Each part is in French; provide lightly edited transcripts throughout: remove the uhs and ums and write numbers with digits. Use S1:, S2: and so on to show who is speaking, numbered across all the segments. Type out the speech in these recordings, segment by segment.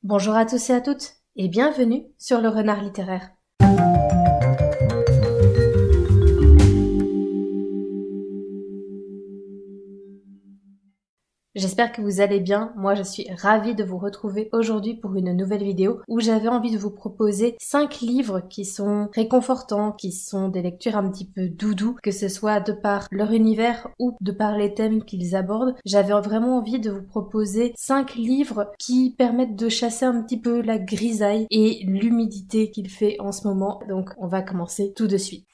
S1: Bonjour à tous et à toutes, et bienvenue sur le Renard littéraire. J'espère que vous allez bien, moi je suis ravie de vous retrouver aujourd'hui pour une nouvelle vidéo où j'avais envie de vous proposer 5 livres qui sont réconfortants, qui sont des lectures un petit peu doudou, que ce soit de par leur univers ou de par les thèmes qu'ils abordent. J'avais vraiment envie de vous proposer 5 livres qui permettent de chasser un petit peu la grisaille et l'humidité qu'il fait en ce moment, donc on va commencer tout de suite.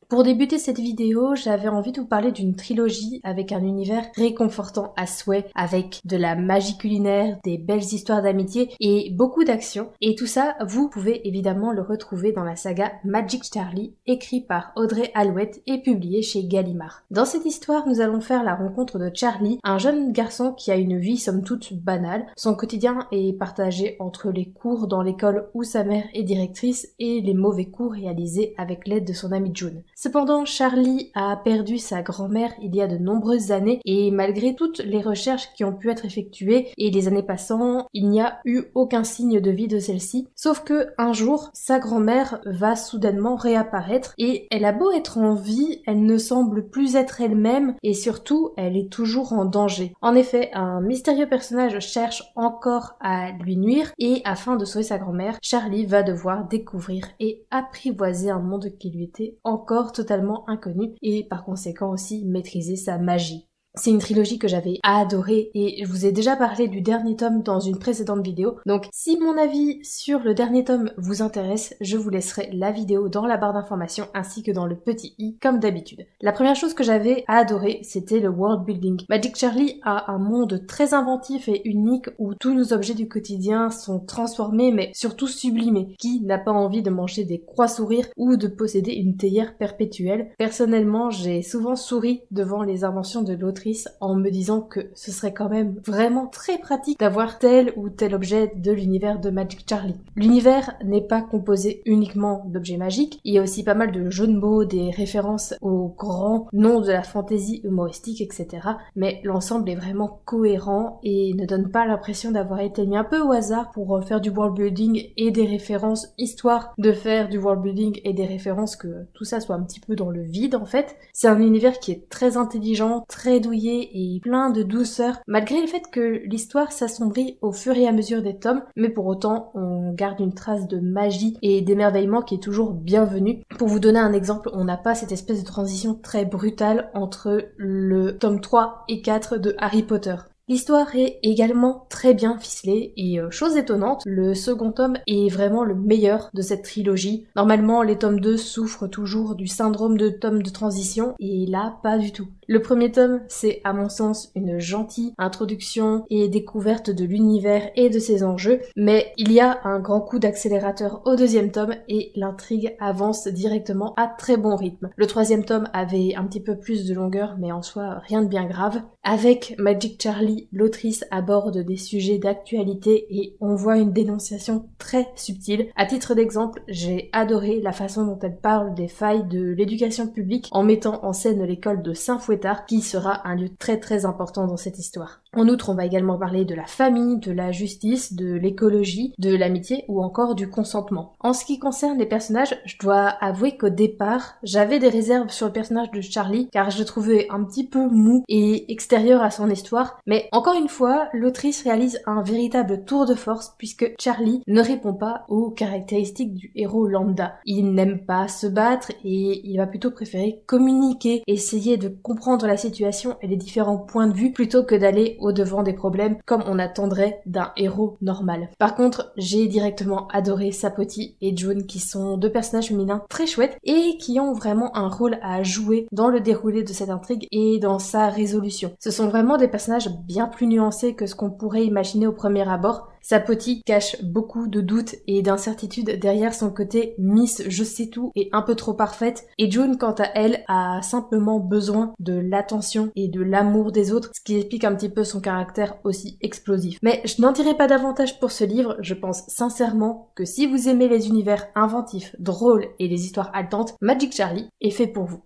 S1: Pour débuter cette vidéo, j'avais envie de vous parler d'une trilogie avec un univers réconfortant à souhait, avec de la magie culinaire, des belles histoires d'amitié et beaucoup d'action. Et tout ça, vous pouvez évidemment le retrouver dans la saga Magic Charlie, écrit par Audrey Alouette et publié chez Gallimard. Dans cette histoire, nous allons faire la rencontre de Charlie, un jeune garçon qui a une vie somme toute banale. Son quotidien est partagé entre les cours dans l'école où sa mère est directrice et les mauvais coups réalisés avec l'aide de son ami June. Cependant, Charlie a perdu sa grand-mère il y a de nombreuses années et malgré toutes les recherches qui ont pu être effectuées et les années passant, il n'y a eu aucun signe de vie de celle-ci. Sauf que un jour, sa grand-mère va soudainement réapparaître et elle a beau être en vie, elle ne semble plus être elle-même et surtout, elle est toujours en danger. En effet, un mystérieux personnage cherche encore à lui nuire et afin de sauver sa grand-mère, Charlie va devoir découvrir et apprivoiser un monde qui lui était encore totalement inconnu et par conséquent aussi maîtriser sa magie. C'est une trilogie que j'avais adorée et je vous ai déjà parlé du dernier tome dans une précédente vidéo. Donc si mon avis sur le dernier tome vous intéresse, je vous laisserai la vidéo dans la barre d'informations ainsi que dans le petit i comme d'habitude. La première chose que j'avais adorée, c'était le world building. Magic Charlie a un monde très inventif et unique où tous nos objets du quotidien sont transformés mais surtout sublimés. Qui n'a pas envie de manger des croix-sourires ou de posséder une théière perpétuelle? Personnellement, j'ai souvent souri devant les inventions de l'autrice en me disant que ce serait quand même vraiment très pratique d'avoir tel ou tel objet de l'univers de Magic Charlie. L'univers n'est pas composé uniquement d'objets magiques, il y a aussi pas mal de jeux de mots, des références aux grands noms de la fantaisie humoristique, etc. Mais l'ensemble est vraiment cohérent et ne donne pas l'impression d'avoir été mis un peu au hasard pour faire du world building et des références, histoire de faire du world building et des références, que tout ça soit un petit peu dans le vide en fait. C'est un univers qui est très intelligent, très douillet et plein de douceur, malgré le fait que l'histoire s'assombrit au fur et à mesure des tomes, mais pour autant on garde une trace de magie et d'émerveillement qui est toujours bienvenue. Pour vous donner un exemple, on n'a pas cette espèce de transition très brutale entre le tome 3 et 4 de Harry Potter. L'histoire est également très bien ficelée et chose étonnante, le second tome est vraiment le meilleur de cette trilogie. Normalement, les tomes 2 souffrent toujours du syndrome de tome de transition et là, pas du tout. Le premier tome, c'est à mon sens une gentille introduction et découverte de l'univers et de ses enjeux, mais il y a un grand coup d'accélérateur au deuxième tome et l'intrigue avance directement à très bon rythme. Le troisième tome avait un petit peu plus de longueur, mais en soi rien de bien grave. Avec Magic Charlie, l'autrice aborde des sujets d'actualité et on voit une dénonciation très subtile. À titre d'exemple, j'ai adoré la façon dont elle parle des failles de l'éducation publique en mettant en scène l'école de Saint-Fouettard, qui sera un lieu très très important dans cette histoire. En outre, on va également parler de la famille, de la justice, de l'écologie, de l'amitié ou encore du consentement. En ce qui concerne les personnages, je dois avouer qu'au départ, j'avais des réserves sur le personnage de Charlie car je le trouvais un petit peu mou et extérieur à son histoire, mais encore une fois, l'autrice réalise un véritable tour de force puisque Charlie ne répond pas aux caractéristiques du héros lambda. Il n'aime pas se battre et il va plutôt préférer communiquer, essayer de comprendre la situation et les différents points de vue plutôt que d'aller au-devant des problèmes comme on attendrait d'un héros normal. Par contre, j'ai directement adoré Sapoti et June qui sont deux personnages féminins très chouettes et qui ont vraiment un rôle à jouer dans le déroulé de cette intrigue et dans sa résolution. Ce sont vraiment des personnages bien plus nuancés que ce qu'on pourrait imaginer au premier abord. Sapoti cache beaucoup de doutes et d'incertitudes derrière son côté Miss je sais tout et un peu trop parfaite, et June quant à elle a simplement besoin de l'attention et de l'amour des autres, ce qui explique un petit peu son caractère aussi explosif. Mais je n'en dirai pas davantage pour ce livre, je pense sincèrement que si vous aimez les univers inventifs, drôles et les histoires haletantes, Magic Charlie est fait pour vous.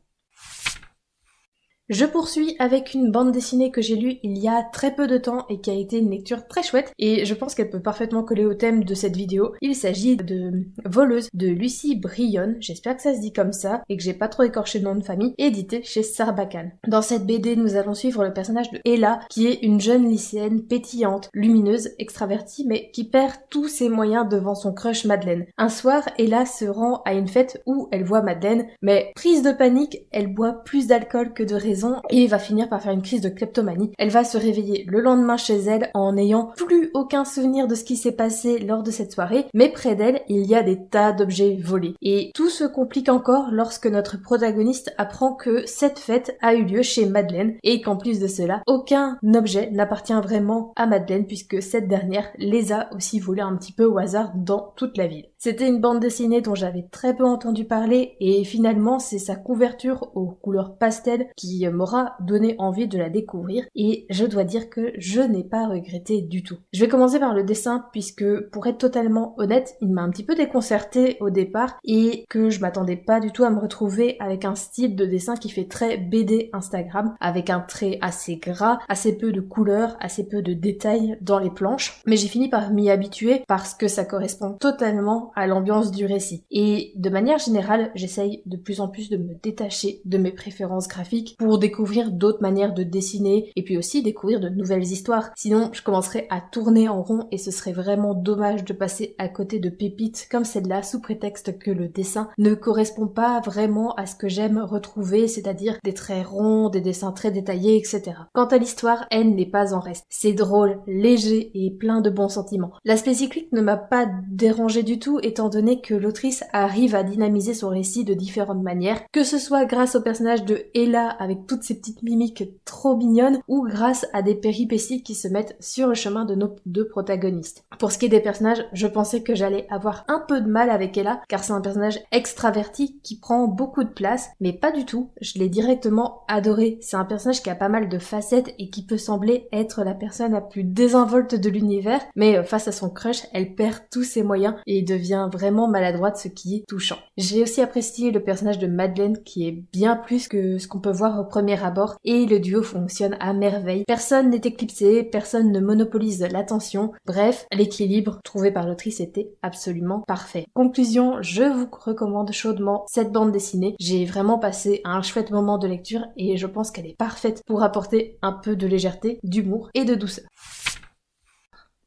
S1: Je poursuis avec une bande dessinée que j'ai lue il y a très peu de temps et qui a été une lecture très chouette et je pense qu'elle peut parfaitement coller au thème de cette vidéo. Il s'agit de Voleuse de Lucie Brionne, j'espère que ça se dit comme ça et que j'ai pas trop écorché le nom de famille, édité chez Sarbacane. Dans cette BD, nous allons suivre le personnage de Ella qui est une jeune lycéenne pétillante, lumineuse, extravertie mais qui perd tous ses moyens devant son crush Madeleine. Un soir, Ella se rend à une fête où elle voit Madeleine mais prise de panique, elle boit plus d'alcool que de raison et va finir par faire une crise de kleptomanie. Elle va se réveiller le lendemain chez elle en n'ayant plus aucun souvenir de ce qui s'est passé lors de cette soirée, mais près d'elle, il y a des tas d'objets volés. Et tout se complique encore lorsque notre protagoniste apprend que cette fête a eu lieu chez Madeleine et qu'en plus de cela, aucun objet n'appartient vraiment à Madeleine puisque cette dernière les a aussi volés un petit peu au hasard dans toute la ville. C'était une bande dessinée dont j'avais très peu entendu parler et finalement c'est sa couverture aux couleurs pastel qui m'aura donné envie de la découvrir et je dois dire que je n'ai pas regretté du tout. Je vais commencer par le dessin puisque pour être totalement honnête, il m'a un petit peu déconcerté au départ et que je m'attendais pas du tout à me retrouver avec un style de dessin qui fait très BD Instagram avec un trait assez gras, assez peu de couleurs, assez peu de détails dans les planches, mais j'ai fini par m'y habituer parce que ça correspond totalement à l'ambiance du récit. Et de manière générale, j'essaye de plus en plus de me détacher de mes préférences graphiques pour découvrir d'autres manières de dessiner et puis aussi découvrir de nouvelles histoires. Sinon, je commencerais à tourner en rond et ce serait vraiment dommage de passer à côté de pépites comme celle-là sous prétexte que le dessin ne correspond pas vraiment à ce que j'aime retrouver, c'est-à-dire des traits ronds, des dessins très détaillés, etc. Quant à l'histoire, elle n'est pas en reste. C'est drôle, léger et plein de bons sentiments. L'aspect cyclique ne m'a pas dérangé du tout étant donné que l'autrice arrive à dynamiser son récit de différentes manières, que ce soit grâce au personnage de Ella avec toutes ces petites mimiques trop mignonnes ou grâce à des péripéties qui se mettent sur le chemin de nos deux protagonistes. Pour ce qui est des personnages, je pensais que j'allais avoir un peu de mal avec Ella car c'est un personnage extraverti qui prend beaucoup de place, mais pas du tout, je l'ai directement adoré. C'est un personnage qui a pas mal de facettes et qui peut sembler être la personne la plus désinvolte de l'univers, mais face à son crush, elle perd tous ses moyens et devient vraiment maladroite, ce qui est touchant. J'ai aussi apprécié le personnage de Madeleine qui est bien plus que ce qu'on peut voir au premier abord et le duo fonctionne à merveille. Personne n'est éclipsé, personne ne monopolise l'attention. Bref, l'équilibre trouvé par l'autrice était absolument parfait. Conclusion, je vous recommande chaudement cette bande dessinée. J'ai vraiment passé un chouette moment de lecture et je pense qu'elle est parfaite pour apporter un peu de légèreté, d'humour et de douceur.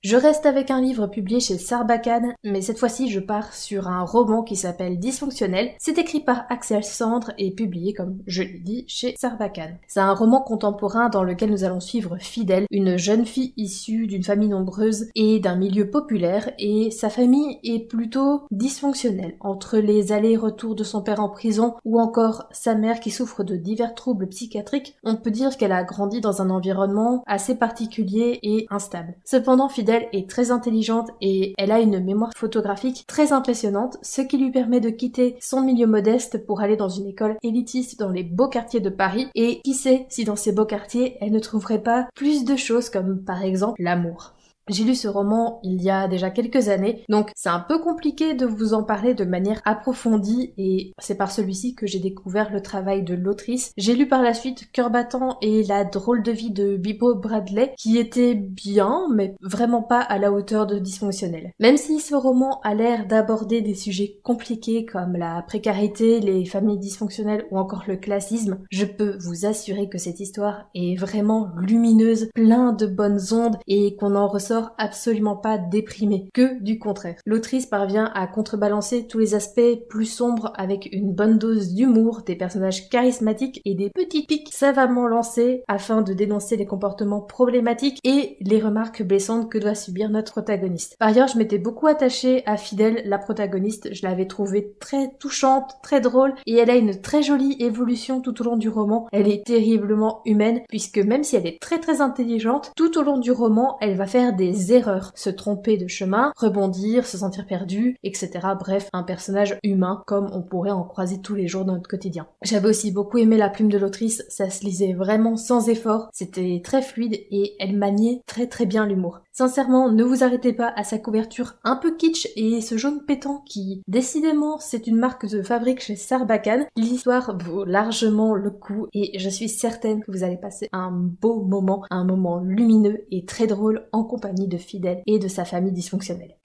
S1: Je reste avec un livre publié chez Sarbacane, mais cette fois-ci je pars sur un roman qui s'appelle Dysfonctionnel. C'est écrit par Axel Sandre et publié, comme je l'ai dit, chez Sarbacane. C'est un roman contemporain dans lequel nous allons suivre Fidèle, une jeune fille issue d'une famille nombreuse et d'un milieu populaire, et sa famille est plutôt dysfonctionnelle, entre les allers-retours de son père en prison ou encore sa mère qui souffre de divers troubles psychiatriques. On peut dire qu'elle a grandi dans un environnement assez particulier et instable. Cependant, Fidèle est très intelligente et elle a une mémoire photographique très impressionnante, ce qui lui permet de quitter son milieu modeste pour aller dans une école élitiste dans les beaux quartiers de Paris, et qui sait si dans ces beaux quartiers elle ne trouverait pas plus de choses comme par exemple l'amour. J'ai lu ce roman il y a déjà quelques années, donc c'est un peu compliqué de vous en parler de manière approfondie et c'est par celui-ci que j'ai découvert le travail de l'autrice. J'ai lu par la suite Cœur battant et La drôle de vie de Bibbo Bradley, qui était bien, mais vraiment pas à la hauteur de Dysfonctionnel. Même si ce roman a l'air d'aborder des sujets compliqués comme la précarité, les familles dysfonctionnelles ou encore le classisme, je peux vous assurer que cette histoire est vraiment lumineuse, plein de bonnes ondes et qu'on en ressort absolument pas déprimé, que du contraire. L'autrice parvient à contrebalancer tous les aspects plus sombres avec une bonne dose d'humour, des personnages charismatiques et des petits pics savamment lancés afin de dénoncer les comportements problématiques et les remarques blessantes que doit subir notre protagoniste. Par ailleurs, je m'étais beaucoup attachée à Fidèle, la protagoniste, je l'avais trouvée très touchante, très drôle et elle a une très jolie évolution tout au long du roman. Elle est terriblement humaine puisque même si elle est très intelligente, tout au long du roman, elle va faire des des erreurs, se tromper de chemin, rebondir, se sentir perdu, etc. Bref, un personnage humain comme on pourrait en croiser tous les jours dans notre quotidien. J'avais aussi beaucoup aimé la plume de l'autrice, ça se lisait vraiment sans effort, c'était très fluide et elle maniait très bien l'humour. Sincèrement, ne vous arrêtez pas à sa couverture un peu kitsch et ce jaune pétant qui, décidément, c'est une marque de fabrique chez Sarbacane. L'histoire vaut largement le coup et je suis certaine que vous allez passer un beau moment, un moment lumineux et très drôle en compagnie de Fidèle et de sa famille dysfonctionnelle.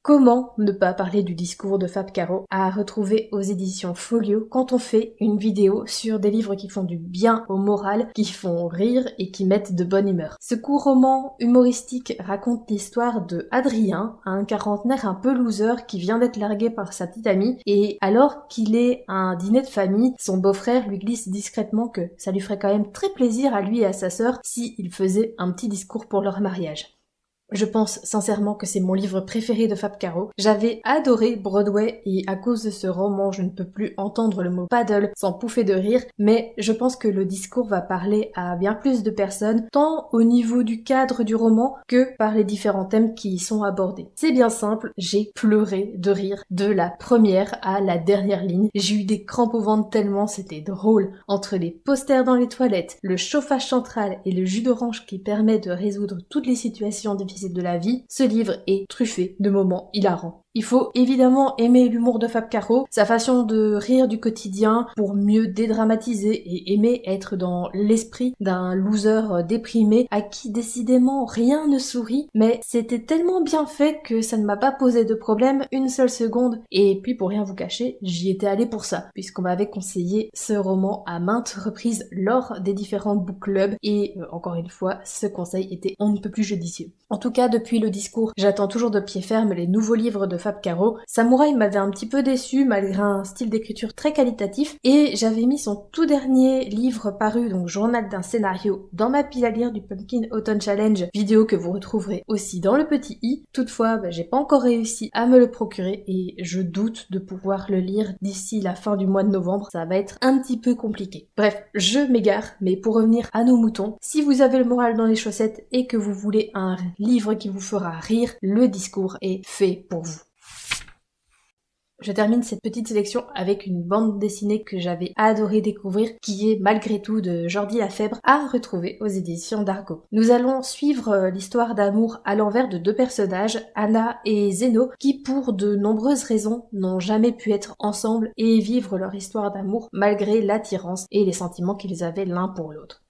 S1: Comment ne pas parler du discours de Fab Caro à retrouver aux éditions Folio quand on fait une vidéo sur des livres qui font du bien au moral, qui font rire et qui mettent de bonne humeur. Ce court roman humoristique raconte l'histoire de Adrien, un quarantenaire un peu loser qui vient d'être largué par sa petite amie et alors qu'il est à un dîner de famille, son beau-frère lui glisse discrètement que ça lui ferait quand même très plaisir à lui et à sa sœur s'il faisait un petit discours pour leur mariage. Je pense sincèrement que c'est mon livre préféré de Fab Caro. J'avais adoré Broadway et à cause de ce roman, je ne peux plus entendre le mot paddle sans pouffer de rire, mais je pense que le discours va parler à bien plus de personnes, tant au niveau du cadre du roman que par les différents thèmes qui y sont abordés. C'est bien simple, j'ai pleuré de rire de la première à la dernière ligne. J'ai eu des crampes au ventre tellement c'était drôle. Entre les posters dans les toilettes, le chauffage central et le jus d'orange qui permet de résoudre toutes les situations difficiles de la vie, ce livre est truffé de moments hilarants. Il faut évidemment aimer l'humour de Fab Caro, sa façon de rire du quotidien pour mieux dédramatiser et aimer être dans l'esprit d'un loser déprimé à qui décidément rien ne sourit, mais c'était tellement bien fait que ça ne m'a pas posé de problème une seule seconde. Et puis pour rien vous cacher, j'y étais allée pour ça, puisqu'on m'avait conseillé ce roman à maintes reprises lors des différents book clubs et encore une fois, ce conseil était on ne peut plus judicieux. En tout cas, depuis le discours, j'attends toujours de pied ferme les nouveaux livres de Fab Caro. Samouraï m'avait un petit peu déçu malgré un style d'écriture très qualitatif et j'avais mis son tout dernier livre paru, donc Journal d'un scénario, dans ma pile à lire du Pumpkin Autumn Challenge, vidéo que vous retrouverez aussi dans le petit i. Toutefois, j'ai pas encore réussi à me le procurer et je doute de pouvoir le lire d'ici la fin du mois de novembre, ça va être un petit peu compliqué. Bref, je m'égare, mais pour revenir à nos moutons, si vous avez le moral dans les chaussettes et que vous voulez un livre qui vous fera rire, le discours est fait pour vous. Je termine cette petite sélection avec une bande dessinée que j'avais adoré découvrir, qui est Malgré tout de Jordi Lafèbre, à retrouver aux éditions d'Argo. Nous allons suivre l'histoire d'amour à l'envers de deux personnages, Anna et Zeno, qui pour de nombreuses raisons n'ont jamais pu être ensemble et vivre leur histoire d'amour malgré l'attirance et les sentiments qu'ils avaient l'un pour l'autre.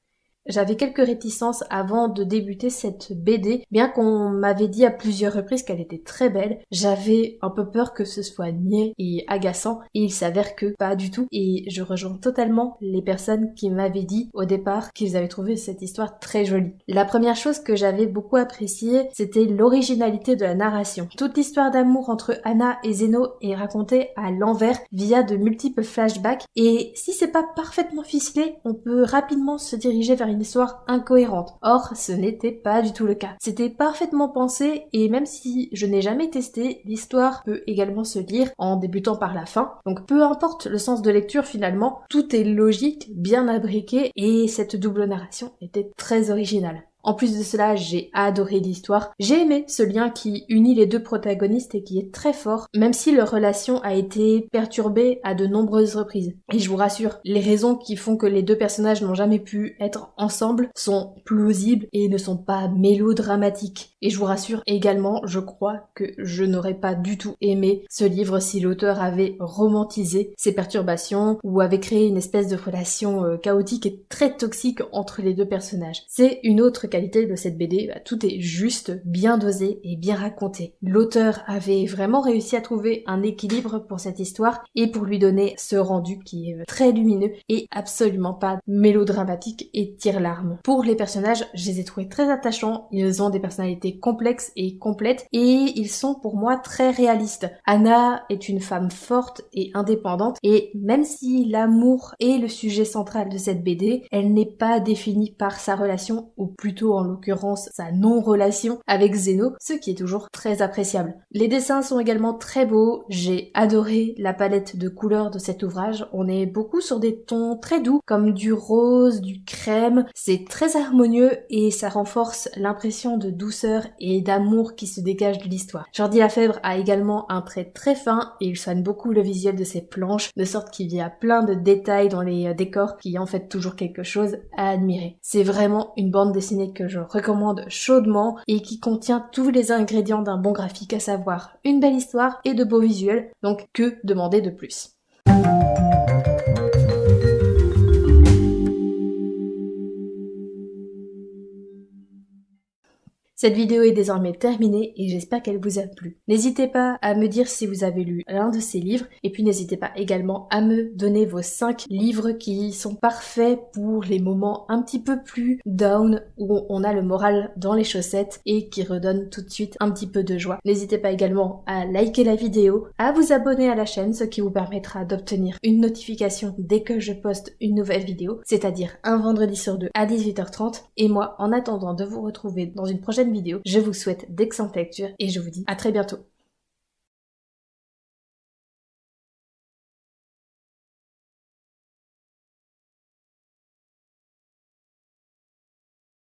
S1: J'avais quelques réticences avant de débuter cette BD, bien qu'on m'avait dit à plusieurs reprises qu'elle était très belle, j'avais un peu peur que ce soit niais et agaçant, et il s'avère que pas du tout, et je rejoins totalement les personnes qui m'avaient dit au départ qu'ils avaient trouvé cette histoire très jolie. La première chose que j'avais beaucoup appréciée, c'était l'originalité de la narration. Toute l'histoire d'amour entre Anna et Zeno est racontée à l'envers via de multiples flashbacks, et si c'est pas parfaitement ficelé, on peut rapidement se diriger vers une histoire incohérente. Or, ce n'était pas du tout le cas. C'était parfaitement pensé et même si je n'ai jamais testé, l'histoire peut également se lire en débutant par la fin. Donc peu importe le sens de lecture finalement, tout est logique, bien abriqué et cette double narration était très originale. En plus de cela, j'ai adoré l'histoire. J'ai aimé ce lien qui unit les deux protagonistes et qui est très fort, même si leur relation a été perturbée à de nombreuses reprises. Et je vous rassure, les raisons qui font que les deux personnages n'ont jamais pu être ensemble sont plausibles et ne sont pas mélodramatiques. Et je vous rassure également, je crois que je n'aurais pas du tout aimé ce livre si l'auteur avait romantisé ces perturbations ou avait créé une espèce de relation chaotique et très toxique entre les deux personnages. C'est une autre qualité de cette BD, tout est juste, bien dosé et bien raconté. L'auteur avait vraiment réussi à trouver un équilibre pour cette histoire et pour lui donner ce rendu qui est très lumineux et absolument pas mélodramatique et tire-larme. Pour les personnages, je les ai trouvés très attachants, ils ont des personnalités personnalité complexe et complète, et ils sont pour moi très réalistes. Anna est une femme forte et indépendante, et même si l'amour est le sujet central de cette BD, elle n'est pas définie par sa relation, ou plutôt en l'occurrence sa non-relation avec Zeno, ce qui est toujours très appréciable. Les dessins sont également très beaux, j'ai adoré la palette de couleurs de cet ouvrage, on est beaucoup sur des tons très doux, comme du rose, du crème, c'est très harmonieux et ça renforce l'impression de douceur et d'amour qui se dégage de l'histoire. Jordi Lafèvre a également un trait très fin et il soigne beaucoup le visuel de ses planches, de sorte qu'il y a plein de détails dans les décors qui en fait toujours quelque chose à admirer. C'est vraiment une bande dessinée que je recommande chaudement et qui contient tous les ingrédients d'un bon graphique, à savoir une belle histoire et de beaux visuels, donc que demander de plus? Cette vidéo est désormais terminée et j'espère qu'elle vous a plu. N'hésitez pas à me dire si vous avez lu l'un de ces livres et puis n'hésitez pas également à me donner vos 5 livres qui sont parfaits pour les moments un petit peu plus down où on a le moral dans les chaussettes et qui redonnent tout de suite un petit peu de joie. N'hésitez pas également à liker la vidéo, à vous abonner à la chaîne, ce qui vous permettra d'obtenir une notification dès que je poste une nouvelle vidéo, c'est-à-dire un vendredi sur 2 à 18h30. Et moi, en attendant de vous retrouver dans une prochaine vidéo, je vous souhaite d'excellentes lectures et je vous dis à très bientôt.